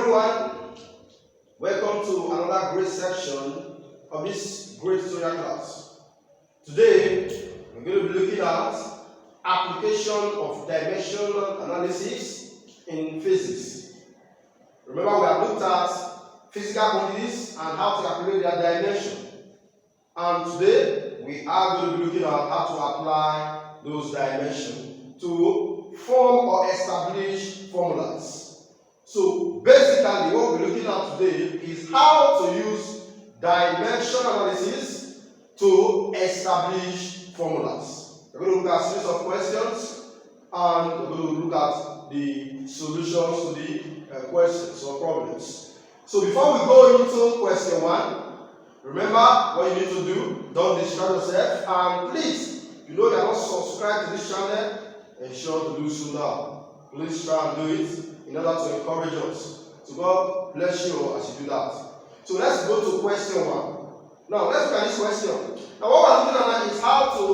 everyone, welcome to another great section of this great tutorial class. Today we're going to be looking at application of dimensional analysis in physics. Remember, we have looked at physical quantities and how to calculate their dimension, and today we are going to be looking at how to apply those dimensions to form or establish formulas. So basically what we're looking at today is how to use dimension analysis to establish formulas. We're going to look at a series of questions and we're going to look at the solutions to the questions or problems. So before we go into question 1, remember what you need to do. Don't distract yourself, and please, if you know you are not subscribed to this channel, ensure to do so now. Please try and do it in order to encourage us. So God bless you as you do that. So let's go to question 1. Now let's look at this question. Now what we're looking at is how to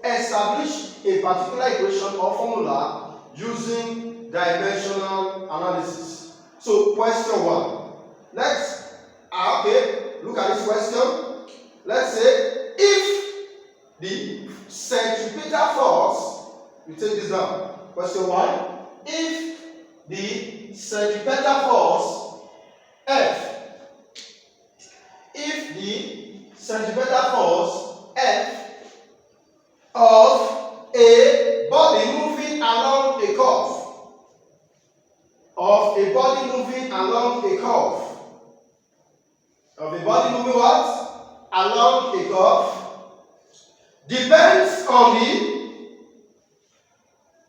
establish a particular equation or formula using dimensional analysis. So question 1. Let's look at this question. Let's say if the centripetal force, you take this down. Question 1. If the centripetal force F, if the centripetal force F of a body moving along a curve, of a body moving what? Along a curve, depends on the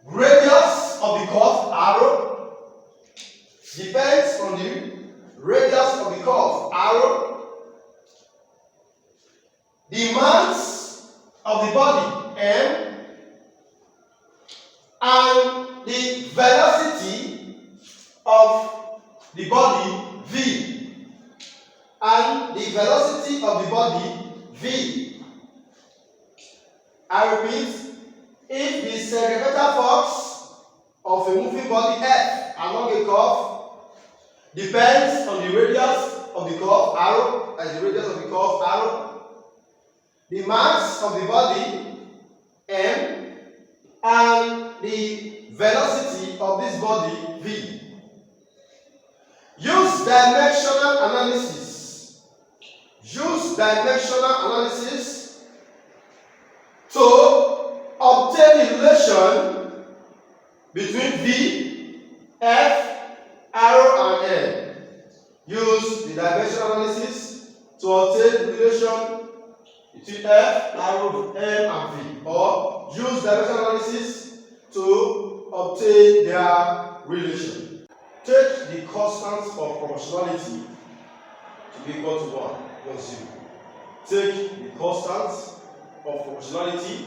radius of the curve arrow, depends on the radius of the curve arrow, the mass of the body m, and the velocity of the body v, and the velocity of the body v. I repeat, if the centripetal force of a moving body F along a curve depends on the radius of the curve arrow, as the radius of the curve arrow, the mass of the body m, and the velocity of this body v. Use dimensional analysis. Use dimensional analysis to obtain the relation between V, F, arrow, and M. Use the dimensional analysis to obtain the relation between F, arrow, M, and V. Or use dimensional analysis to obtain their relation. Take the constants of proportionality to be equal to 1 plus 0. Take the constants of proportionality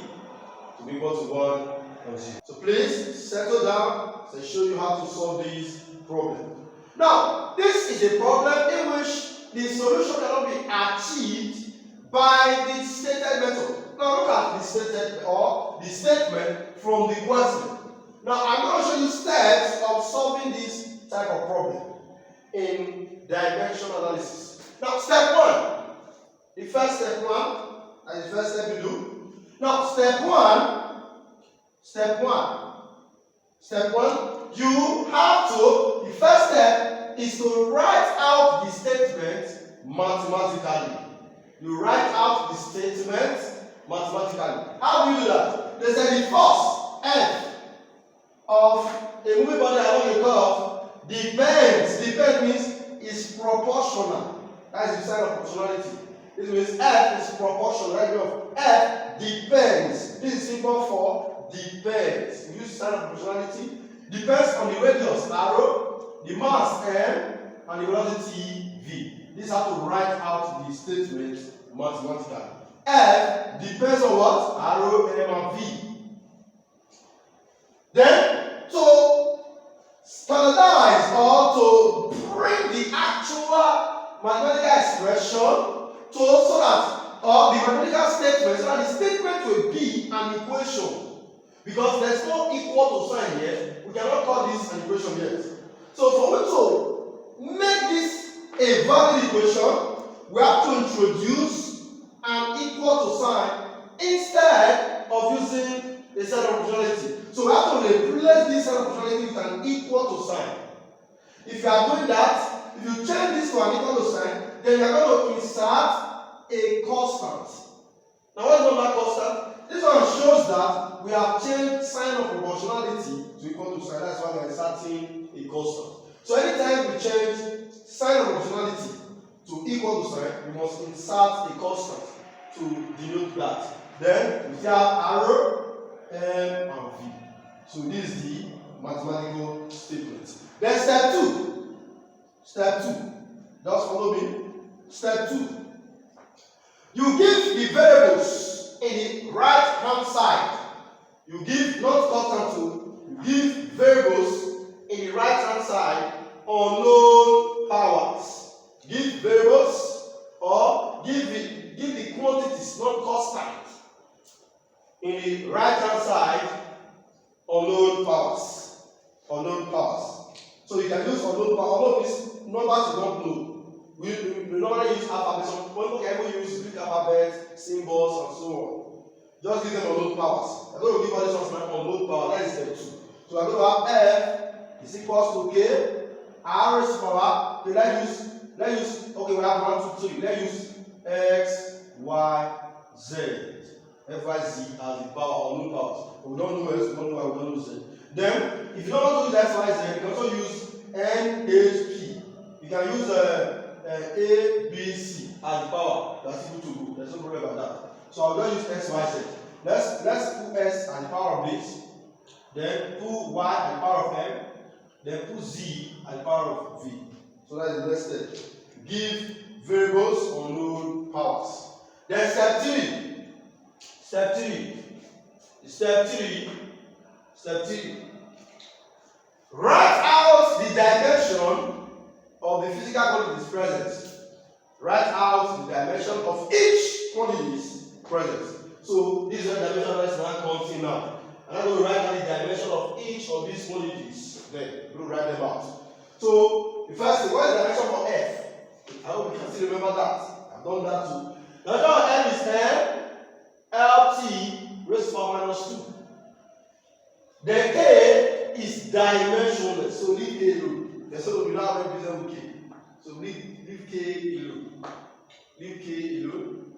to be equal to 1 plus 0. So please settle down so I show you how to solve this problem. Now, this is a problem in which the solution cannot be achieved by the stated method. Now look at the statement from the question. Now I'm going to show you steps of solving this type of problem in dimensional analysis. Now step 1. The first step you do. Now step one, you have to, the first step is to write out the statement mathematically. You write out the statement mathematically. How do you do that? They say the force F of a moving body along a curve depends means is proportional. That is the sign of proportionality. This means F is proportional. Right? F depends. This is simple for depends. We use the sign of proportionality. Depends on the radius arrow, the mass m, and the velocity v. This is how to write out the statement mathematically. F depends on what? Arrow, m, and v. Then to standardize or to bring the actual mathematical expression so that the mathematical statement, so that the statement will be an equation. Because there's no equal to sign here, we cannot call this an equation yet. So for me to a valid equation, we have to introduce an equal to sign instead of using a set of proportionality. So we have to replace this set of proportionality with an equal to sign. If you are doing that, if you change this to an equal to sign, then you are going to insert a constant. Now what is number constant? This one shows that we have changed sign of proportionality to equal to sign. That's why we are inserting a constant. So anytime we change sign of proportionality to equal to sign, we must insert a constant to denote that. Then we have arrow, M, and V. So this is the mathematical statement. Then step 2. Step 2. Just follow me. Step 2. You give the variables in the right hand side. You give not constant to, you give variables in the right hand side unknown powers. Give variables or give the quantities not constant in the right hand side unknown powers. Unknown powers. So you can use unknown powers. All of these numbers you don't know. We normally use alphabet. Some people can even use Greek alphabet, symbols, and so on. Just give them unknown powers. I'm going to give all these ones now unknown power. That is step 2. So I'm going to have F is equals to K, R is power. Okay, let's use, okay, we have 1, 2, 3. Let's use X, Y, Z. F, Y, Z as the power, unknown powers. But we don't know X, we don't know Y, we don't know Z. Then, if you don't want to use X, Y, Z, you can also use N, H, P. You can use A, B, C as the power. That's equal to go. There's no problem about that. So I'll just use X, Y, Z. Let's put S as the power of this. Then put Y as the power of M. Then put Z as the power of V. So that's the next step. Give variables unknown powers. Then step 3. Step 3. Step 3. Step 3. Write out the dimension of the physical quantities present. Write out the dimension of each quantity present. So this is the dimension that's now counting now. And I'm going to write down the dimension of each of these quantities. Then we'll write them out. So the first thing, what is the dimension for F? I hope you can still remember that. I've done that too. The dimension of F is M LT raised to the power minus 2. The K is dimensionless, so leave K alone. There's so we now represent K. So leave K alone. Leave K alone.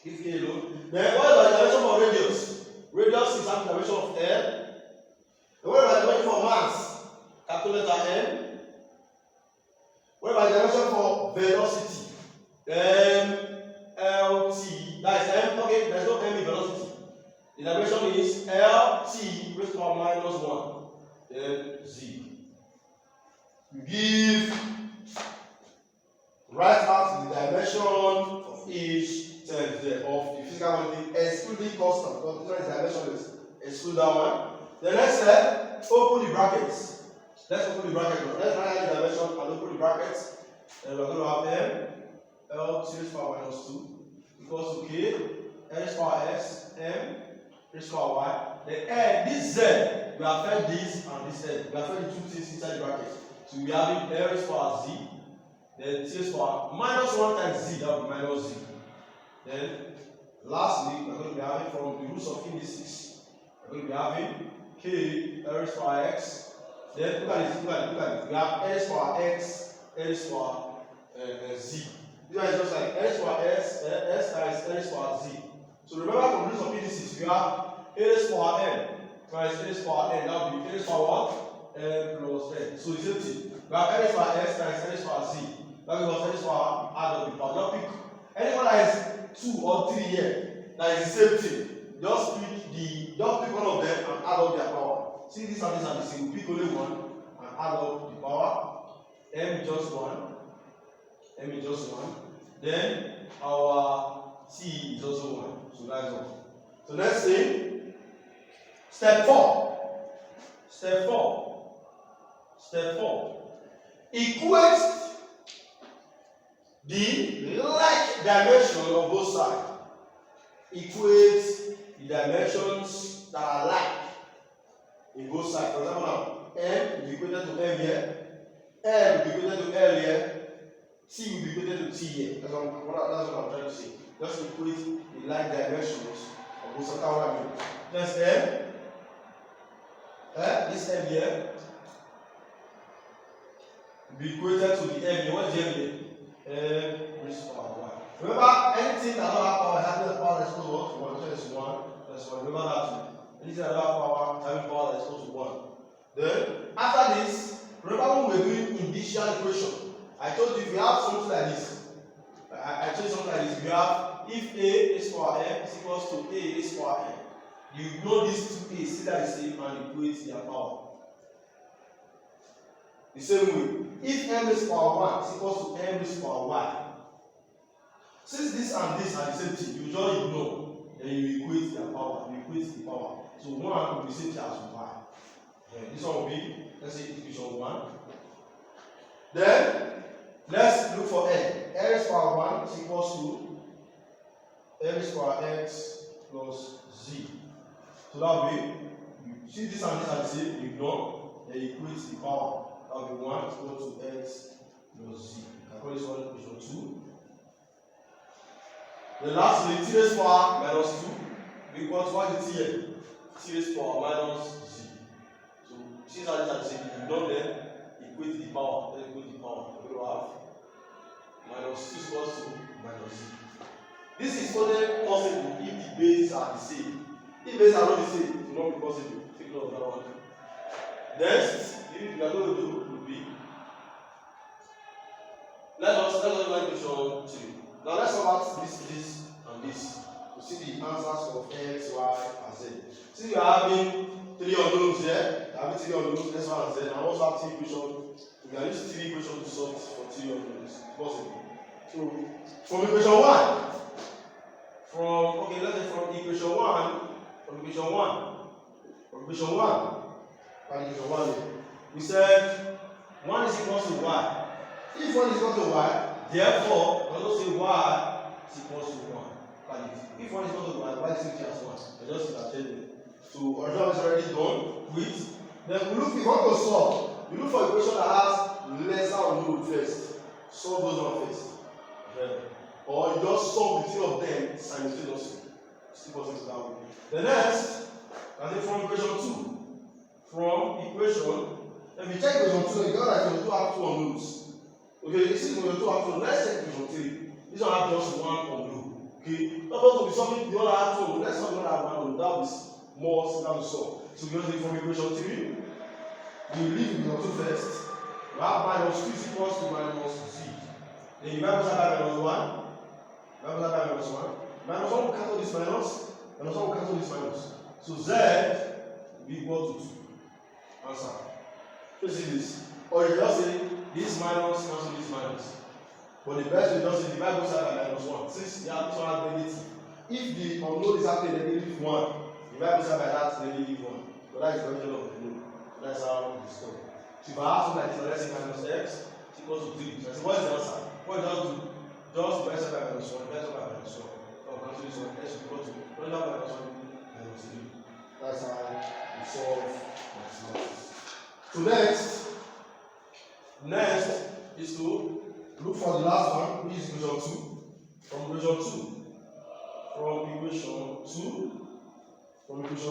Leave K alone. Then what about the dimension for radius? Radius is the dimension of L. Then what about the dimension for mass? Capital letter M. What about the dimension for velocity? LT. That is M. Okay, there's no M in velocity. The dimension is LT raised to the power minus 1. Then Z. Write out the dimension of each term there of the physical quantity, excluding constant. Because this one is dimensionless. Exclude that one. The next step, open the brackets. Let's open the bracket. Let's write out the dimension and open the brackets. And we're going to have M LT raised to the power minus 2 equals to K L raised to the power S M raised to the power Y. Then this Z, we have fed this and this Z. We have fed the two things inside the bracket. So we have L raised to the power Z. Then T raised to the power minus 1 times Z, that will be minus Z. Then lastly, we're going to be having from the roots of indices. We're going to be having K L raised to the power X. Then look at it. We have L raised to the power X, L raised to the power Z. This one is just like L raised to the power S times L raised to the power Z. So remember from the roots of indices, we have A raised to the power N times A raised to the power N. That will be A raised to the power what? N plus N. So it's empty. We have L raised to the power S times L raised to the power Z. That will be L raised to the power add up the power. Just pick anyone that is 2 or 3 here. That is the same thing. Just pick one of them and add up their power. See, this and this are the same. Pick only one and add up the power. M is just 1. M is just 1. Then our T is also 1. So that's all. So next thing, step 4. Step 4. Step 4. Equate the like dimension of both sides. Equate the dimensions that are like in both sides. For example, now M is equated to M here, M is equated to L here, C will be equated to T here. That's what I'm trying to say. Just equate the like dimensions of both circle. Next M. This M here will be equated to the M here. What is the M here? M raised to power 1. Remember, anything that don't have power having a power that's equal to 1. So it's 1 plus 1. Remember that too. Anything that don't have power having power that's equal to 1. Then, after this, remember when we were doing initial equation, I told you if you have something like this, I told you something like this. You have if A is power M is equals to A is power M. You know these two A's, see that the same and equate their power. The same way, if M is power 1 is equals to M is power Y. Since this and this are the same thing, you just ignore, then you equate their power, you equate the power. So 1 will be the same thing as Y. This one will be, let's say, equation 1. Then, let's look for N. N is power 1 is equals to M is power X plus Z. So that way, you see this and this are the same, you ignore, then you equate the power. That will be 1 is equal to X plus Z. You can call this one equation 2. The lastly, T raised power minus 2 will equal to what is T here? T raised power minus Z. So, since I just say you ignore them, equate the power. Then equate the power. We will have minus 2 equals to minus Z. This is only possible if the bases are the same. If bases are not the same, it will not be possible. Take note of that one. Next, if we are going to do will be let us write equation 3. Now let's talk about this, and this. To see the answers of X, Y, and Z. Since you are having 3 unknowns here, you are having 3 unknowns, X, Y, and Z, and also have 3 equations. You can use 3 equations to solve for 3 unknowns. It's possible. So, from equation 1, let's say from equation 1, and equation 1 here, we said 1 is equal to Y. If 1 is equal to Y, therefore, we also say Y is equal to 1. If 1 is equal to Y is equal to 1. I just tell you. So, our job is already done with. Then we look, if you want to solve, you look for a equation that has lesser unknown first. Solve those one first. Or you just solve the 3 of them simultaneously. See what's that way. The next, and then from equation 2. From equation, if you check equation 2, you got that equation 2 have 2 unknowns. Okay, this is equation 2 have 2. Let's check equation 3. This one have just 1 unknown. Okay, not supposed to be something the other have 2 unknown. Let's solve the other have 1 unknown. That is more simple to solve. So we just take from equation 3. We leave equation 2 first. We have minus 2 is equals to minus Z. Then you minus that by minus 1. Minus that by minus 1. Minus 1 will cancel this minus. Minus 1 will cancel this minus. So Z will be equal to 2. Answer. So see this. Or you just say this minus cancel this minus. But the best way just say divide both sides by minus 1. Since you have this one has negative. If the unknown is actually negative 1, divide both sides by that negative 1. So that is the definition of the unknown. So that's how we discover. So if I have something like this, let's say minus x is equal to 3. So I say, what is the answer? What does do? Just divide side by minus 1, divide side by minus 1. So cancel this one, x is equal to divide by minus 1 minus 3. That's how we solve mathematics. So next is to look for the last one, which is equation 2. From equation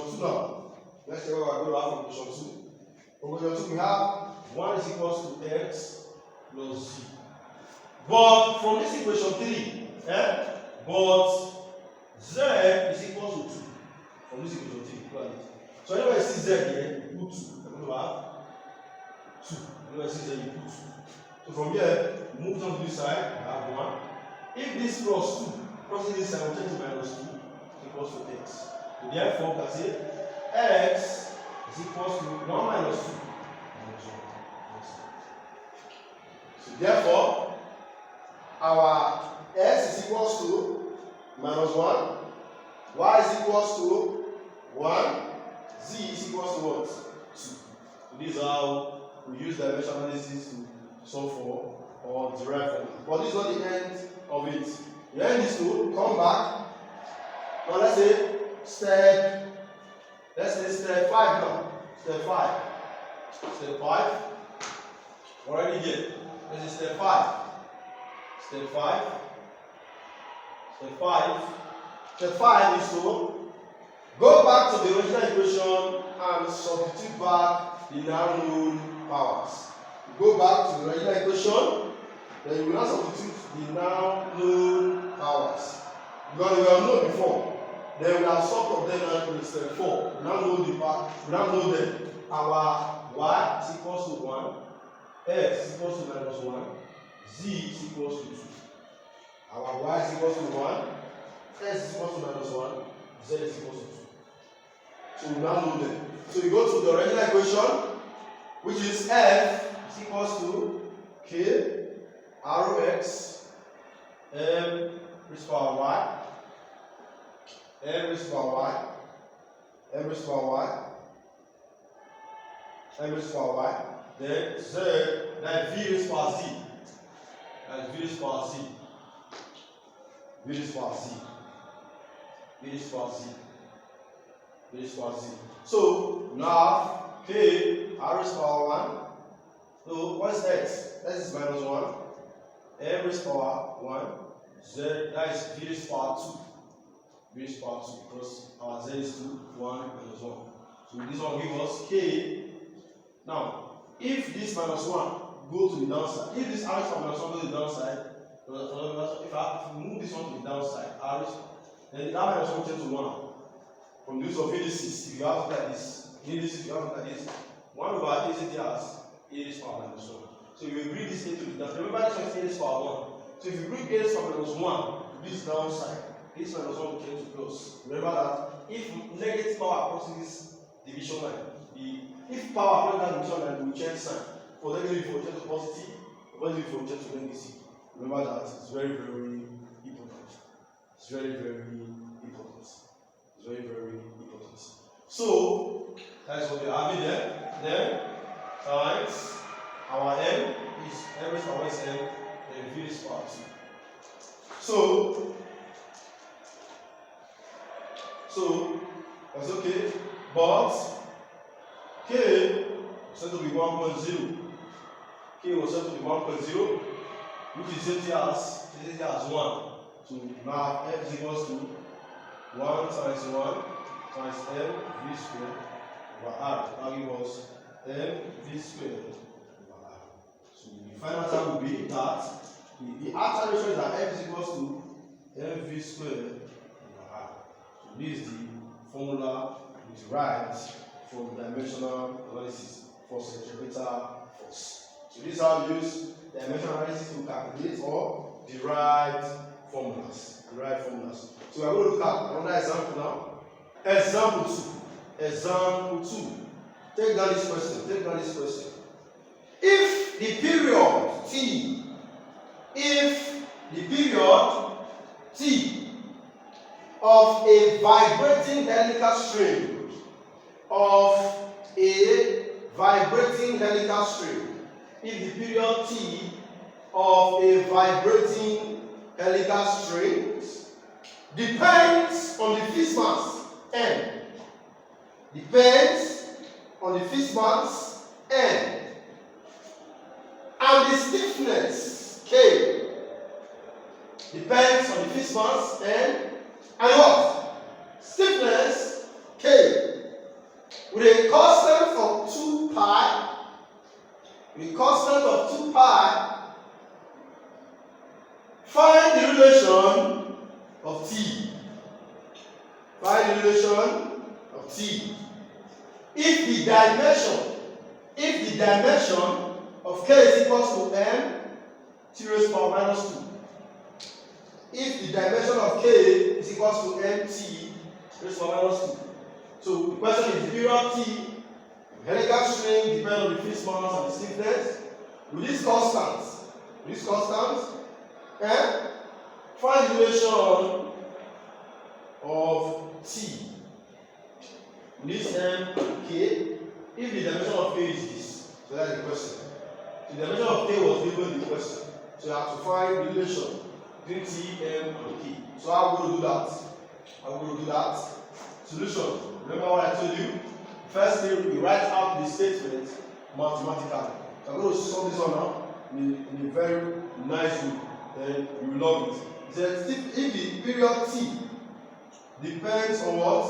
2 now. Let's see what we're going to have from equation 2. From equation 2 we have 1 is equals to x plus z. But from this equation 3, but z is equal to 2. From this equation 3, look at it. So anyway, I see z here, you put 2. I'm going to have 2. Anyway, I see z, you put 2. So from here, we move down to this side, I have 1. If this plus 2, crossing this side, we change to minus 2 equals to x. So therefore, we can say x is equals to 1 minus 2. So therefore, our x is equals to minus 1, y is equals to 1, z is equals to what? 2. So this is how we use dimension analysis to solve for or derive from it. But this is not the end of it. The end is to come back. Now let's say step 5 now. Step 5. Step 5. Already here. This is step 5. Step 5. Step 5 is to go back to the original equation and substitute back the now known powers. Go back to the original equation, then you will now substitute the now known powers. Because we have known before, then we have solved of them now in step 4. We now know the part, we now know them. Our y is equals to 1, x is equals to minus 1, z is equals to 2. Our y is equals to 1, x is equals to minus 1, z is equals to 2. So we now know them. So you go to the original equation, which is f is equals to k rx m raised to power y, m raised to power y, m raised to power y, m raised to power y, then z, then v raised to power z, and v raised to power z, v raised to power z, v raised to power z, v raised to power z. So now k r raised to power 1. So what's x? X is minus 1, m raised to power 1, z, that is v raised to power 2. V raised to power 2 because our z is 2, 1, minus 1. So this one gives us k. Now, if this minus 1 go to the downside, if this r raised to power minus 1 goes to the downside, if we move this one to the downside, then that minus 1 will change to 1. From this of indices, if you have to look at this, indices, you have to look at this. 1 over a is as a raised to power minus 1. So if you bring this a to the downside, remember this one is a raised to power 1. So if you bring a raised to power minus 1 to this downside, this minus 1 will change to plus. Remember that if negative power crosses this division line, if power crosses that division line, we will change sign. For negative, it will change to positive, for positive, it will change to negative. Remember that it's very, very important. It's very, very important. It's very, very important. So that's what we are having there. Then times our m is m raised to power is m, then v raised to power 2. So that's okay, but k was said to be 1.0. K was said to be 1.0, which is empty as 1. So now f is equals to 1 times 1 times m v squared over r. That gives us m v squared over r. So the final answer will be that the actual ratio is that f is equals to m v squared over r. So this is the formula we derived from dimensional analysis for centripetal force. So this is how we use dimensional analysis to calculate or derive formulas. So we are going to look at another example now. Example 2. Take down this question. If the period T of a vibrating helical string if the period T of a vibrating helical string depends on the Fixed mass n, and the stiffness K depends on the Fixed mass n and what? Stiffness K with a constant of 2 pi. Find the relation of T. If the dimension of K is equals to m T raised to power minus 2. If the dimension of K is equals to mt raised to power minus 2. So the question is, the period T, helical string depends on the Fixed mass and the stiffness. With this constant, find the relation of T. With this m and k, if the dimension of K is this, so that's the question. So the dimension of K was given the question. So you have to find the relation between T, M, and K. So how are we going to do that? Solution. Remember what I told you? First thing, we write out the statement mathematically. So I'm going to solve this one now in a very nice way. then you will love it. It says if the period T depends on what?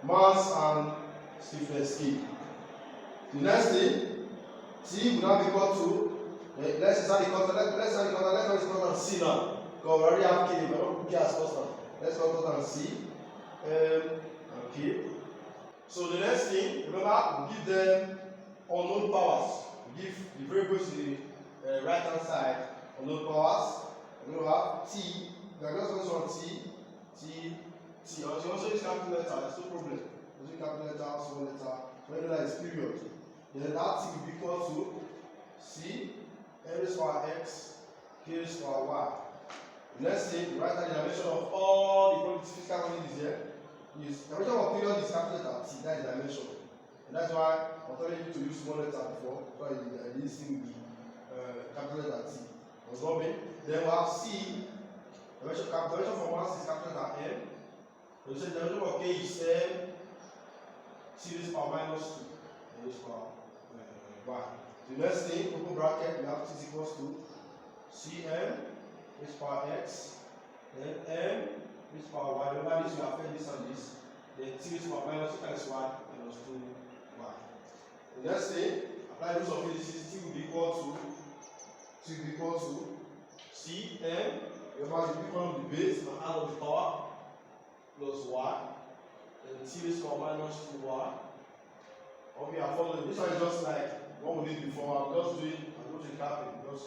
Mass and stiffness K. The next thing, T will now be equal to, let's start the constant, let's constant C now. Because we already have K, but don't put K as constant. Let's constant C, and K. So the next thing, remember, we give them unknown powers. We give the variables to the right hand side unknown powers. We're going to have T, we are just going to want T. You also use capital letter, there's no problem. Using capital letter, small letter, when you know that is period. Then that T will be equal to C, N raised to power X, K raised to power Y. The next thing, write down the dimension of all the physical quantities here. The dimension of period is capital letter T, that is dimension. And that's why I'm telling you to use small letter before, so this thing will be capital letter T. Then we have C, dimension for mass is capital letter M. So the dimension of K is M, C raised to power minus 2, raised to power Y. The next thing, open bracket, we have T is equals to Cm raised to power X, then M raised to power Y. Remember this, we have this and this. Then T raised to power minus 2 times Y minus 2Y. The next thing, apply the rules of physics, T will be equal to Cm, remember the big one of the base and add of the power plus Y, then T raised to power minus 2Y. Okay, I'm following. This one is just like what we did before. I'm just recapping because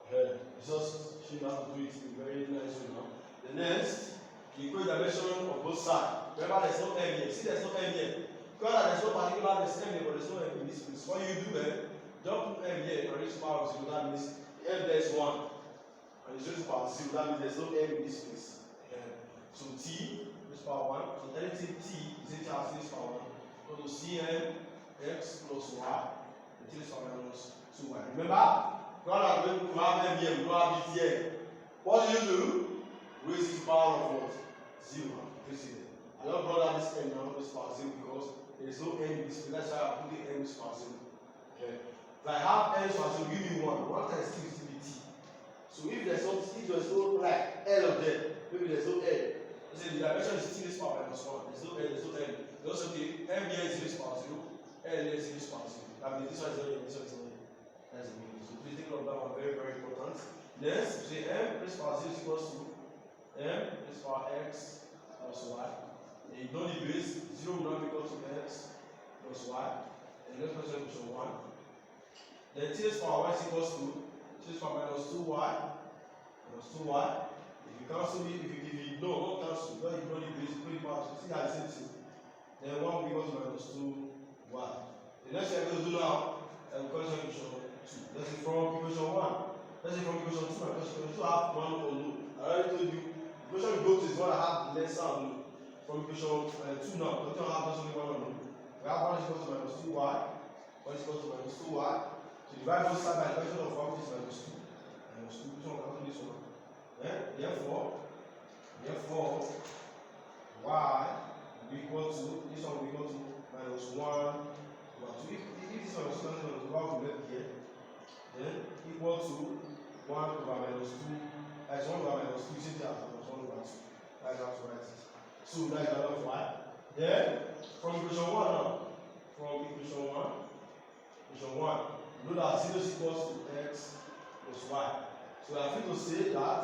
it's just showing how to do it in a very nice way now. The next, you equate the dimension of both sides. Remember, there's no M here. See, there's no M here. Because there's no particular, there's M here, but there's no M in this place. What you do then, don't put M here and raise to power 0. That means M there is 1. And it's raised to power 0. That means there's no M in this place. So T raised to power 1. So anything T is equal to raised to power 1. Go to Cm X plus Y, and T raised to power minus 2Y. Remember, God has going to have M here, we don't have it here. What do? Raise it to the power of what? 0. I don't bother this M now, this power 0 because there is no M in this place. That's why I put the M is power 0. Okay. If I have M power 0, give me 1. 1 times T will still be T. So if there's no like L of them, maybe there's no L. Let's say the dimension is T raised to power minus 1. There's no L, there's no M. You also take M here is raised to power 0. L here is raised to power 0. That means this one is not here, this one is not here. That's the meaning. So please take note of that one, very, very important. Next, we say M raised to power 0 is equals to M raised to power X plus Y. And you don't need base, 0 will not be equal to X plus Y. And the next question is 1. Then T raised to power Y is equals to T raised to power minus 2Y. Minus 2Y. If you cancel it, if you don't cancel, don't ignore the base, put it back, see that same thing. Then 1 will be equal to minus 2Y. The next thing I'm going to do now, equation 2. Let's say from equation 1. Let's say from equation 2, because equation 2 have one unknown. I already told you, equation we go to is one that have lesser unknown. From equation 2 now, we don't have just only one unknown. We have 1 is equal to minus 2y, 1 is equal to minus 2y. So divide both sides by the equation of 1 which is minus 2. Minus 2, which one will cancel this one? Therefore, y will be equal to, this one will be equal to minus 1 over 2. If this one is cancelled, minus 1 will be left here. Then equal to 1 over minus 2. That's 1 over minus 2. Is that minus 1 over 2? That's how to write it. So that's the value of y. Then from equation 1 now, from equation 1, know that 0 is equals to x plus y. So I have to say that,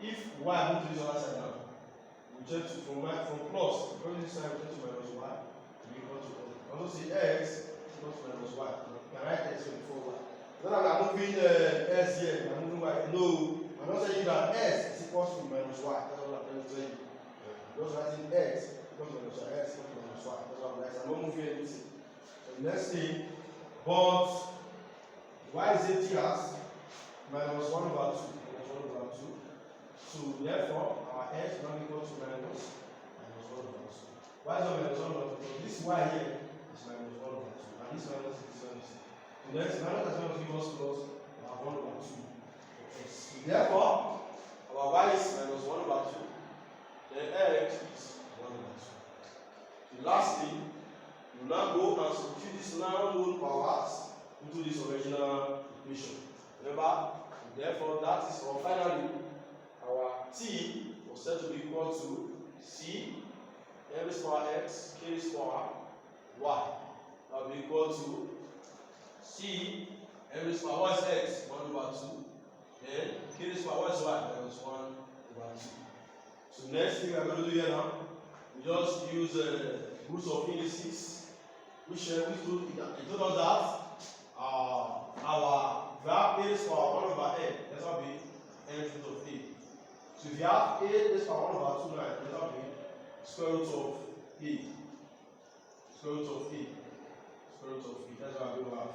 if y moves to this other side now, we change to from plus, because this side we change to minus y to be equal to x. Also say x equals to minus y. You can write x before y. Not that we are moving s here, we are moving y. No, I'm not saying that s is equals to minus y. That's what I'm trying to tell you. Just writing x equals to minus y, x equals to minus y. That's what I'm writing. I'm not moving anything. So the next thing, but y is empty as minus 1 over 2. Minus 1 over 2. So therefore, our x will not be equal to minus 1 over 2. Why is it minus 1 over 2? Because this y here is minus 1 over 2. And this minus is minus. So next, minus as well as give us plus 1 over 2. So therefore, our y is minus 1 over 2. Then x is 1 over 2. So lastly, you now go and substitute these now known powers into this original equation. Remember, Remember? Therefore, that is for finally our t was said to be equal to c m raised to power x k raised to power y. That will be equal to c m raised to power what is x 1/2. Then k raised to power what is y minus 1/2. So next thing we are going to do here now, we just use roots of indices, which told us that our verb a raised to power 1/n, that will be n root of a. So if you have a raised to power 1/2 now, that will be square root of a. Square root of a. Square root of a. That's what I'm going to have.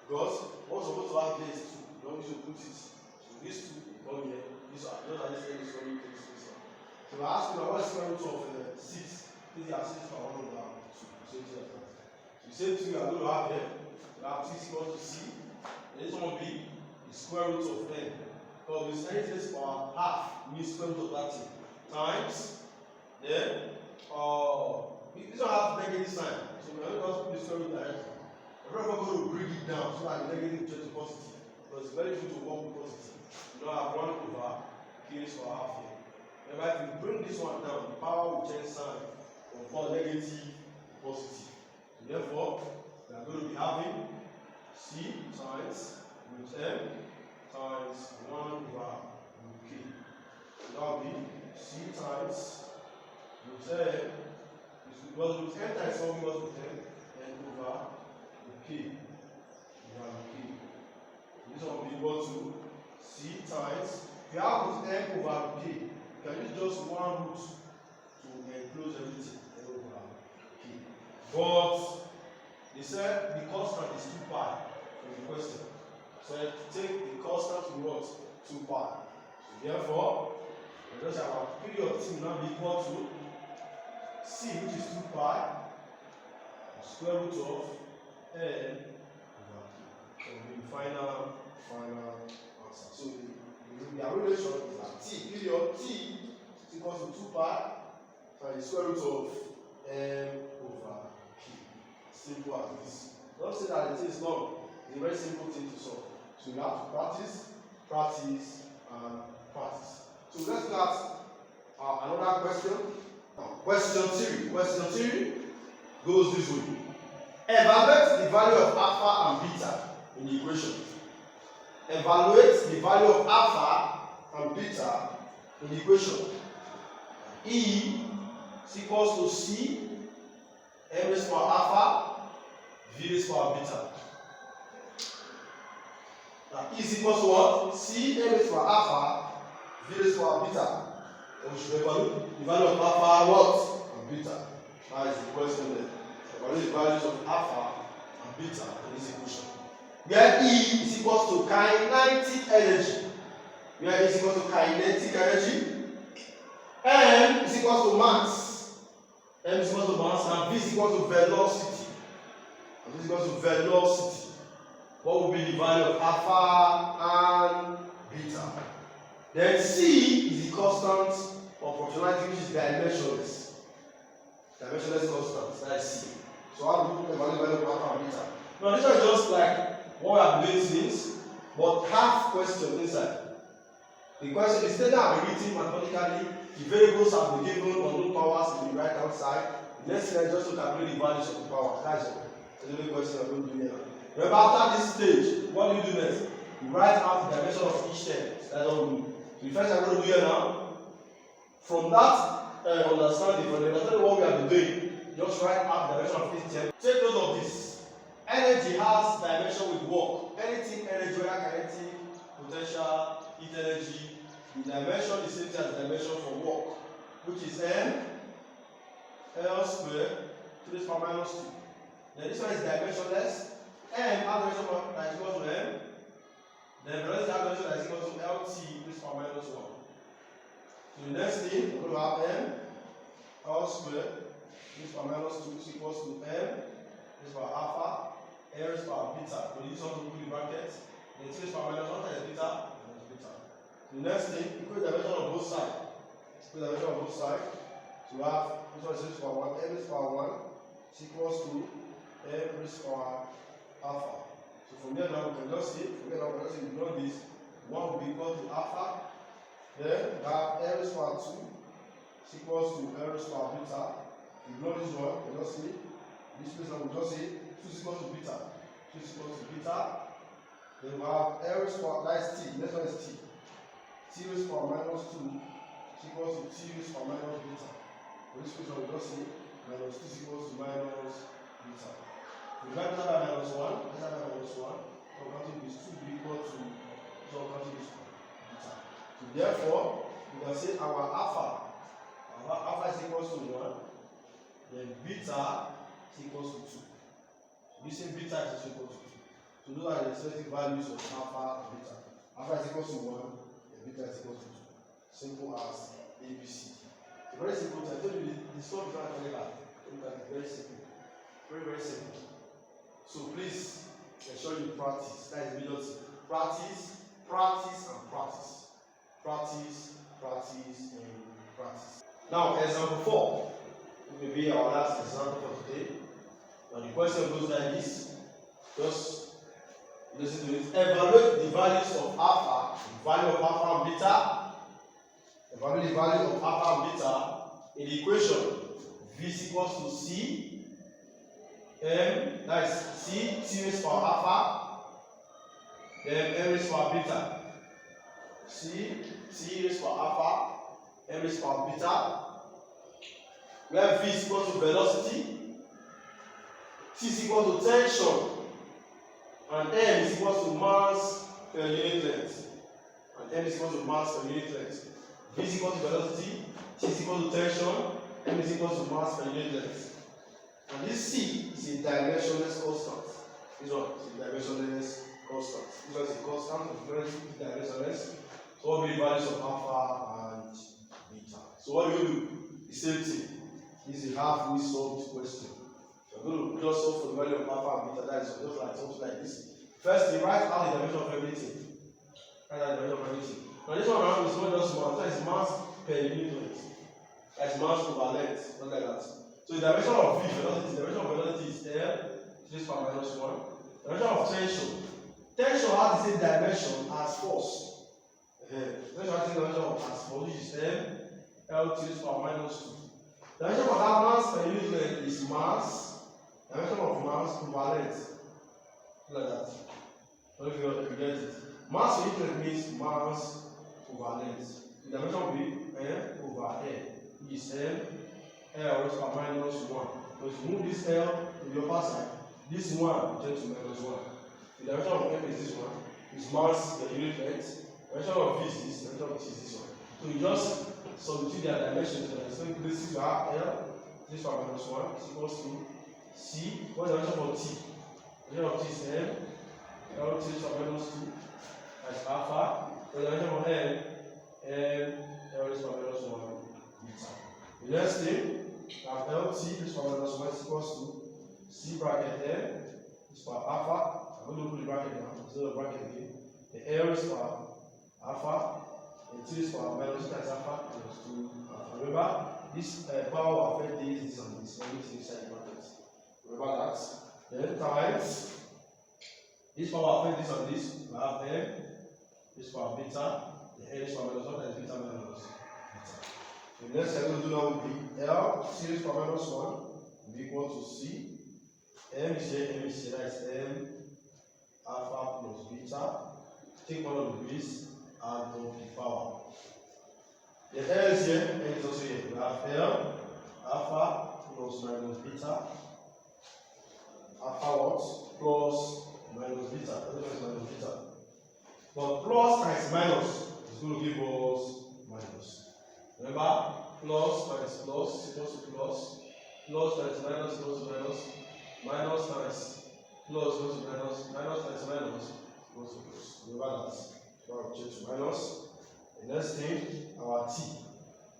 Because we're supposed to have this 2. You don't need to put it. So these 2 come here. This one. Just like this is going to take this one. So we're asking what is square root of 6? This is 6 power 1/2. So the same thing we are going to have here. We have t is equal to c. And this one will be the square root of n. Because this n raised to power half means square root of that thing. Times. Then this one has negative sign. So we are going to put the square root directly. We're not going to bring it down so that the negative turns to positive. Because it's very good to work with positive. You now have 1/k raised to power half here. Remember, if you bring this one down, the power will change sign from negative to positive. So therefore, we are going to be having c times root m times 1/k. So that will be c times root m. Because root m times 1 equals root m and over k. This one will be equal to c times. If you have root m over k, you can use just one root to enclose everything over k. But they said the constant is 2 pi from the question. So take the constant to what? 2 pi. So therefore, we just have our period t will now be equal to c, which is 2 pi, square root of n over k. So the final answer. So the relation is that t, period t is equal to 2 pi times the square root of n over k. Simple as this. Don't say that it is long. It's a very simple thing to solve. So you have to practice, and practice. So let's look at another question. Question 3. Question 3 goes this way. Evaluate the value of alpha and beta in the equation. Evaluate the value of alpha and beta in the equation. E is equals to c m raised to power alpha v raised to power beta. Now E is equals to what? C m raised to power alpha v raised to power beta. And we should evaluate the value of alpha what? And beta. That is the question there. Evaluate the values of alpha and beta in this equation. Where E is equals to kinetic energy. Where E is equals to kinetic energy. M is equals to mass. M is equals to mass and V is equals to velocity. And V is equals to velocity. What will be the value of alpha and beta? Then C is the constant of proportionality, which is dimensionless. Dimensionless constant, that is C. So how do we evaluate the value of alpha and beta? Now this one is just like what we have been doing since, but half question inside. The question is stated and be written mathematically. The variables have been given unknown powers in the right hand side. The next thing is just to calculate the values of the powers. That's all. That's the only question I'm going to do here. Remember, after this stage, what do you do next? You write out the dimension of each term. That's all we do. So the first thing I'm going to do here now, from that understanding, from the understanding of what we have been doing, just write out the dimension of each term. Take note of this. Energy has dimension with work. Anything energy, whether kinetic, potential, heat energy, the dimension is same thing as the dimension for work, which is m L squared to the power minus 2. Then this one is dimensionless. M has dimension that is equal to m. Then velocity has dimension that is equal to LT to the power minus 1. So the next thing, we're going to have m L squared to the power minus 2 is equals to m to the power alpha n raised to the power beta. So this one to put in brackets. Then 2 to the power minus 1 times beta. The next thing, equal the dimension of both sides. Equal the dimension of both sides. So we have this one is raised to power 1, m raised to power 1 is equals to m raised to power alpha. So from there now we can just say, we can just ignore this. 1 will be equal to alpha. Then we have L raised to power 2 is equals to L raised to power beta. If you know this one, you just say, this place we just say 2 is equal to beta. 2 is equal to beta. Then we have L raised to power, that is t, next one is t. T raised to power minus 2 is equals to t raised to power minus beta. For this place we just say minus 2 is equals to minus beta. We divide beta by minus 1, beta by minus 1, so counting is 2 will be equal to, so counting is beta. So therefore, we can say our alpha is equals to 1, then beta is equals to 2. We say beta is equal to 2. So those are the respective values of alpha and beta. Alpha is equals to 1, then beta is equals to 2. Simple as ABC. So very simple. I told you the solve is not very hard. Very simple. Very, very simple. So please ensure you practice. That is the major thing. Practice, practice, and practice. Practice, practice, and practice. Now, example 4 will be our last example for today. Now, the question goes like this. Just listen to it. Evaluate the values of alpha, the value of alpha and beta. Evaluate the value of alpha and beta in the equation V is equals to C. That is C, T raised to power alpha, then M raised to power beta. C, T raised to power alpha, M raised to power beta, where V is equal to velocity, T is equal to tension, and M is equal to mass per unit length. And M is equal to mass per unit length. V is equal to velocity, T is equal to tension, M is equal to mass per unit length. And this C is a dimensionless constant. This one is a dimensionless constant. This one is a constant, different dimensionless. So what will be the values of alpha and beta? So what do you do? The same thing. This is a halfway solved question. So I'm going to just solve for the value of alpha and beta. That is just like something like this. First, you write out the dimension of everything. Write out the dimension of everything. Now this one around is not just mass. That is mass per unit length. That is mass over length. Not like that. So the dimension of V, velocity, the dimension of velocity is L, raised to power minus 1. The dimension of tension. Tension has the same dimension as force. Tension has the same dimension as force, which is M, L raised to power minus 2. The dimension of that mass per unit length is mass. The dimension of mass over length. Like that. I don't know if you get it. Mass per unit length means mass over length. The dimension will be M over L, which is M. L raised to power minus 1. So if you move this L to the upper side, this 1 turns to minus 1. The dimension of M is this one, is mass per unit length. The dimension of V is this, the dimension of T is this one. So you just substitute their dimensions. So in places you have L raised to power minus 1 is equals to C. What's the dimension of T? The dimension of T is M. L raised to power minus 2. That's alpha. The dimension of M, L raised to power minus 1 beta. The next thing, I have LT raised to power minus 1 is equals to C bracket M is for alpha. I'm going to put the bracket now instead of bracket again. The L is for alpha, and T is for minus 2 times alpha equals to alpha. Remember, this power will affect this and this, everything inside the bracket. Remember that. Then times this power will affect this and this. We have M is for beta, the L is for minus 1 times beta minus beta. The next thing I'm going to do now will be L, C raised to power minus 1 will be equal to C. M is here, that is M alpha plus beta. Take one of the base, add up the power. The L is here, N is also here. We have L alpha plus minus beta. Alpha what? Plus minus beta. Everything is minus beta. But plus times minus is going to give us minus. Remember, plus times plus is equals to plus. Plus times minus is equals to minus. Minus times plus is equals to minus. Minus times minus is equals to plus. Remember that. Now we change to minus. The next thing, our T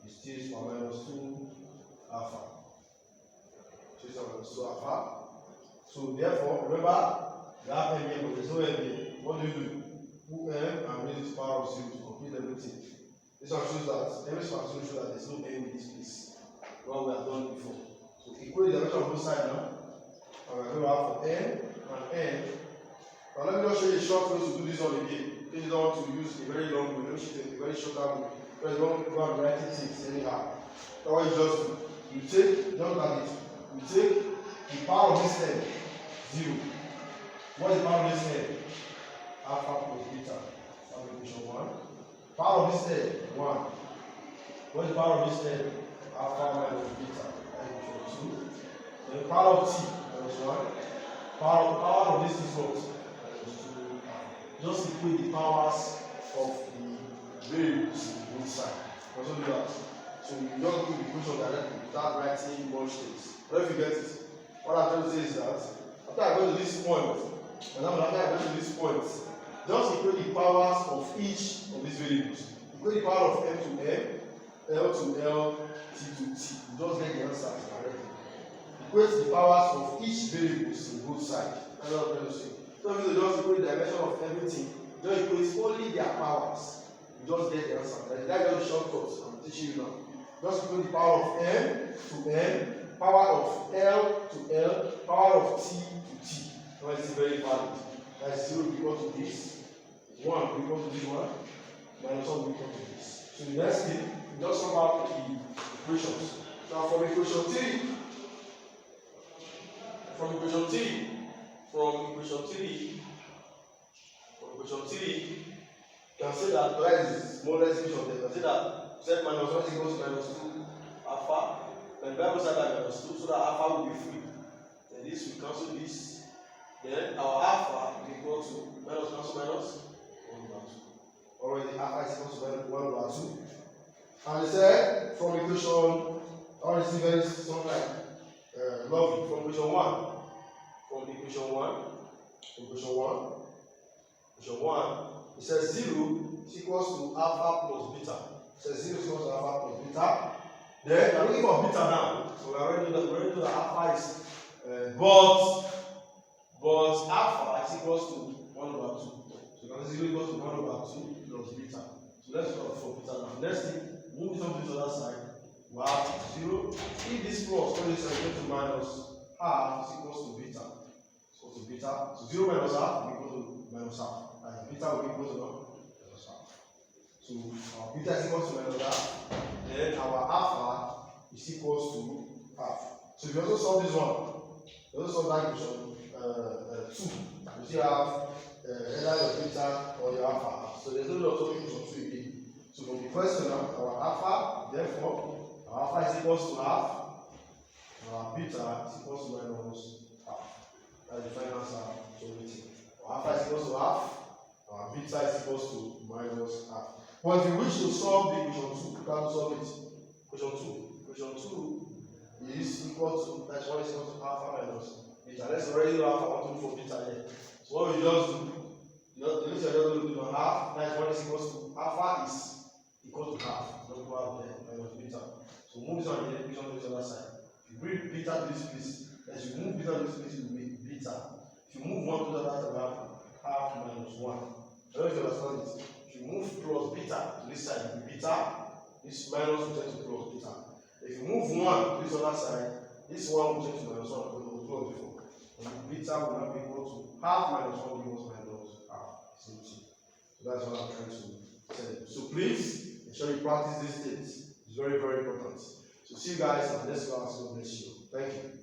is T is for minus 2 alpha. T is for minus 2 alpha. So therefore, remember, we have M here, but there's no M here. What do? Put M and raise it to power of 0 to complete everything. This one shows that M is for 0 shows that there's no M in this place. What we have done before. So equate the dimension of both sides now. And we're going to have for N and N. Now let me just show you a short way to do this one again. If you don't want to use a very long way, let me show you a very short way. Because you don't go and write things anyhow. That's what you just do. You take, don't look at it. You take the power of this term, 0. What is the power of this term? Alpha plus beta. That's equation 1. Power of this term, 1. What is the power of this term? Alpha minus beta. That's equation 2. Then the power of t minus 1. Power of this is what? Just equate the powers of the variables on both sides. Also do that. So you don't do the equation directly without writing much things. But if you get it, what I'm trying to say is that after I go to this point, just equate the powers of each of these variables. Equate the power of m to m, l to l, t to t. You just get the answers directly. Equate the powers of each variables on both sides. That's what I'm trying to say. So if you just equate the dimension of everything, just equate only their powers. You just get the answer. That's just a shortcut I'm teaching you now. Just equate the power of m to m, power of l to l, power of t to t. Now it's very valid. That's 0 equal to this, 1 equal to this one, minus 1 equal to this. So the next thing, you just come out with the equations. Now from equation 3, you can say that that is more or less equation. You can say that z minus 1 equals minus 2 alpha. Then the Bible said that minus 2 so that alpha will be free. Then this will cancel this. Then our alpha will equal to minus minus 1 over 2. Already alpha is equal to 1 over 2. And he said from equation, or is very something like lovely from equation 1. From equation 1, it says 0 is equals to alpha plus beta. It says 0 is equals to alpha plus beta. Then we are looking for beta now. So we already know that alpha is but alpha is equals to 1 over 2. So you can see 0 equals to 1 over 2 plus beta. So let's go for beta now. Next thing, move this on to the other side. We have 0. If this plus all this is equal to minus half is equals to beta. So 0 minus half will equal to minus half. And beta will equal to minus half. So our beta is equal to minus half. Then our alpha is equals to half. So if you also solve this one, you also solve that equation 2. You still have either your beta or your alpha. So there's no lot of equation 2 again. So from the question now, our alpha, therefore, our alpha is equals to half. Our beta is equals to minus half. That's the final answer to everything. Our alpha is equals to half. Our beta is equals to minus half. But if you wish to solve the equation 2, you can solve it. Equation 2 is equal to, that's 1 is equal to alpha minus beta. Let's already know alpha, I want to do for beta here. So what we just do, the list you're going to do half, that's 1 is equal to, alpha is equal to half. Don't go out there, minus beta. So move this on here, equation to the other side. If you bring beta to this place, as you move beta to this place, it will be beta. If you move 1 to the other side, half minus 1. I don't know if you understand it. If you move plus beta to this side, it will be beta. This minus will turn to plus beta. If you move 1 to this other side, this 1 will turn to minus 1 because it was 1 before. And beta will now be equal to half minus 1 equals minus half. So that's what I'm trying to tell you. So please ensure you practice these things. It's very, very important. So see you guys at the next class. God bless you. Thank you.